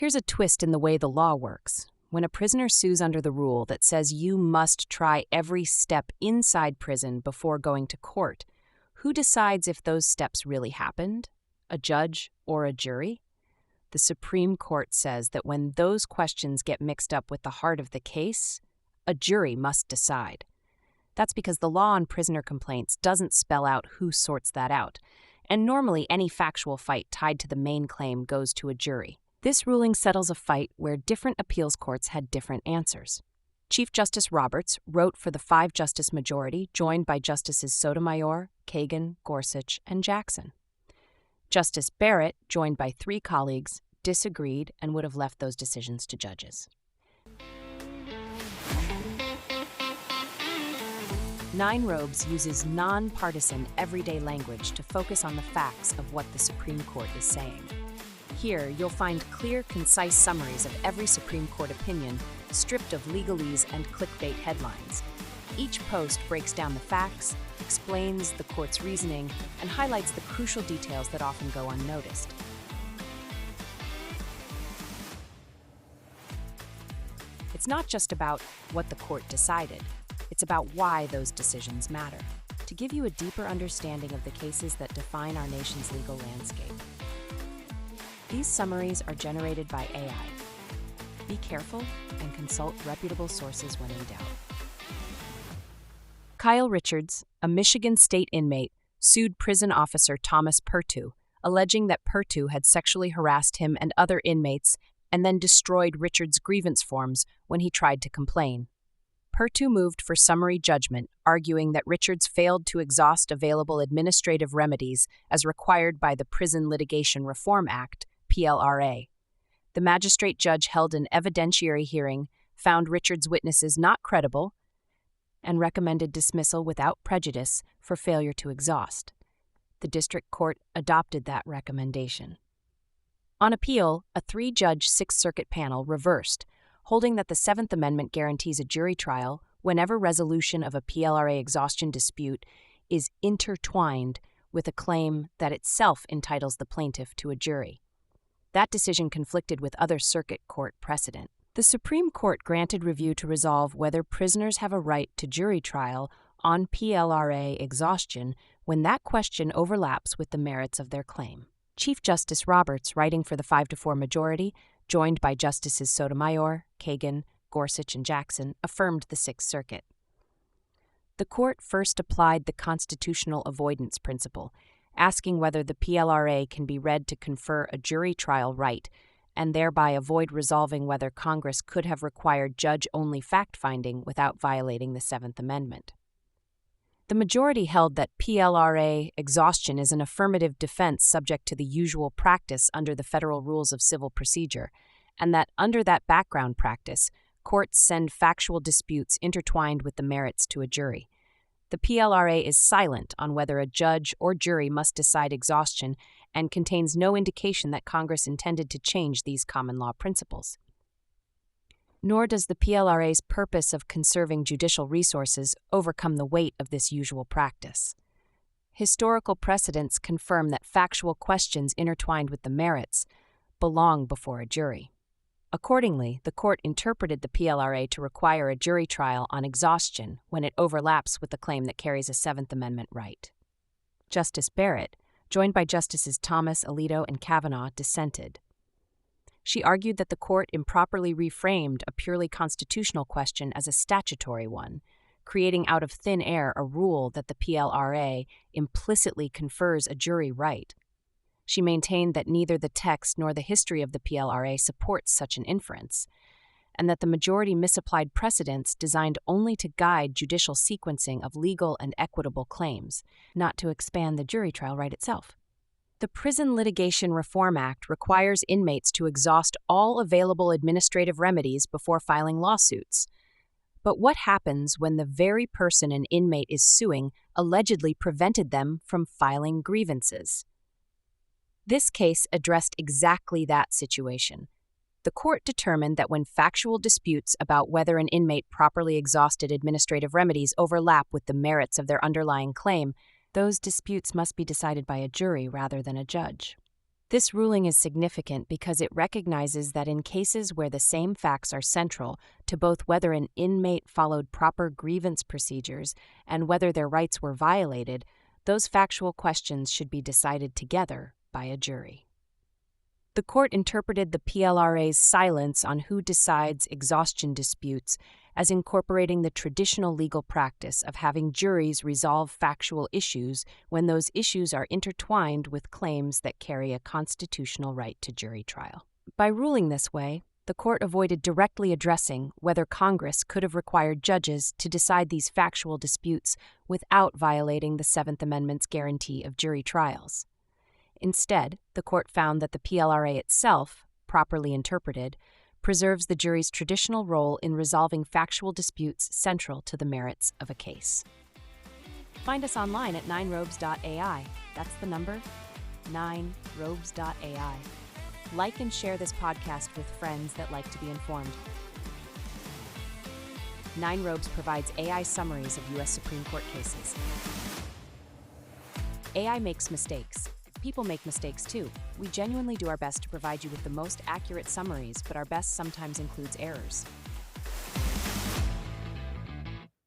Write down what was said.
Here's a twist in the way the law works. When a prisoner sues under the rule that says you must try every step inside prison before going to court, who decides if those steps really happened? A judge or a jury? The Supreme Court says that when those questions get mixed up with the heart of the case, a jury must decide. That's because the law on prisoner complaints doesn't spell out who sorts that out, and normally any factual fight tied to the main claim goes to a jury. This ruling settles a fight where different appeals courts had different answers. Chief Justice Roberts wrote for the 5-justice majority, joined by Justices Sotomayor, Kagan, Gorsuch, and Jackson. Justice Barrett, joined by 3 colleagues, disagreed and would have left those decisions to judges. Nine Robes uses nonpartisan, everyday language to focus on the facts of what the Supreme Court is saying. Here, you'll find clear, concise summaries of every Supreme Court opinion, stripped of legalese and clickbait headlines. Each post breaks down the facts, explains the court's reasoning, and highlights the crucial details that often go unnoticed. It's not just about what the court decided, it's about why those decisions matter, to give you a deeper understanding of the cases that define our nation's legal landscape. These summaries are generated by AI. Be careful and consult reputable sources when in doubt. Kyle Richards, a Michigan state inmate, sued prison officer Thomas Perttu, alleging that Perttu had sexually harassed him and other inmates and then destroyed Richards' grievance forms when he tried to complain. Perttu moved for summary judgment, arguing that Richards failed to exhaust available administrative remedies as required by the Prison Litigation Reform Act, PLRA. The magistrate judge held an evidentiary hearing, found Richards' witnesses not credible, and recommended dismissal without prejudice for failure to exhaust. The district court adopted that recommendation. On appeal, a 3-judge Sixth Circuit panel reversed, holding that the Seventh Amendment guarantees a jury trial whenever resolution of a PLRA exhaustion dispute is intertwined with a claim that itself entitles the plaintiff to a jury. That decision conflicted with other circuit court precedent. The Supreme Court granted review to resolve whether prisoners have a right to jury trial on PLRA exhaustion when that question overlaps with the merits of their claim. Chief Justice Roberts, writing for the 5-4 majority, joined by Justices Sotomayor, Kagan, Gorsuch, and Jackson, affirmed the Sixth Circuit. The court first applied the constitutional avoidance principle, asking whether the PLRA can be read to confer a jury trial right and thereby avoid resolving whether Congress could have required judge-only fact-finding without violating the Seventh Amendment. The majority held that PLRA exhaustion is an affirmative defense subject to the usual practice under the Federal Rules of Civil Procedure, and that under that background practice, courts send factual disputes intertwined with the merits to a jury. The PLRA is silent on whether a judge or jury must decide exhaustion and contains no indication that Congress intended to change these common law principles. Nor does the PLRA's purpose of conserving judicial resources overcome the weight of this usual practice. Historical precedents confirm that factual questions intertwined with the merits belong before a jury. Accordingly, the court interpreted the PLRA to require a jury trial on exhaustion when it overlaps with the claim that carries a Seventh Amendment right. Justice Barrett, joined by Justices Thomas, Alito, and Kavanaugh, dissented. She argued that the court improperly reframed a purely constitutional question as a statutory one, creating out of thin air a rule that the PLRA implicitly confers a jury right. She maintained that neither the text nor the history of the PLRA supports such an inference, and that the majority misapplied precedents designed only to guide judicial sequencing of legal and equitable claims, not to expand the jury trial right itself. The Prison Litigation Reform Act requires inmates to exhaust all available administrative remedies before filing lawsuits. But what happens when the very person an inmate is suing allegedly prevented them from filing grievances? This case addressed exactly that situation. The court determined that when factual disputes about whether an inmate properly exhausted administrative remedies overlap with the merits of their underlying claim, those disputes must be decided by a jury rather than a judge. This ruling is significant because it recognizes that in cases where the same facts are central to both whether an inmate followed proper grievance procedures and whether their rights were violated, those factual questions should be decided together by a jury. The court interpreted the PLRA's silence on who decides exhaustion disputes as incorporating the traditional legal practice of having juries resolve factual issues when those issues are intertwined with claims that carry a constitutional right to jury trial. By ruling this way, the court avoided directly addressing whether Congress could have required judges to decide these factual disputes without violating the Seventh Amendment's guarantee of jury trials. Instead, the court found that the PLRA itself, properly interpreted, preserves the jury's traditional role in resolving factual disputes central to the merits of a case. Find us online at 9robes.ai. That's the number 9robes.ai. Like and share this podcast with friends that like to be informed. 9 Robes provides AI summaries of U.S. Supreme Court cases. AI makes mistakes. People make mistakes too. We genuinely do our best to provide you with the most accurate summaries, but our best sometimes includes errors.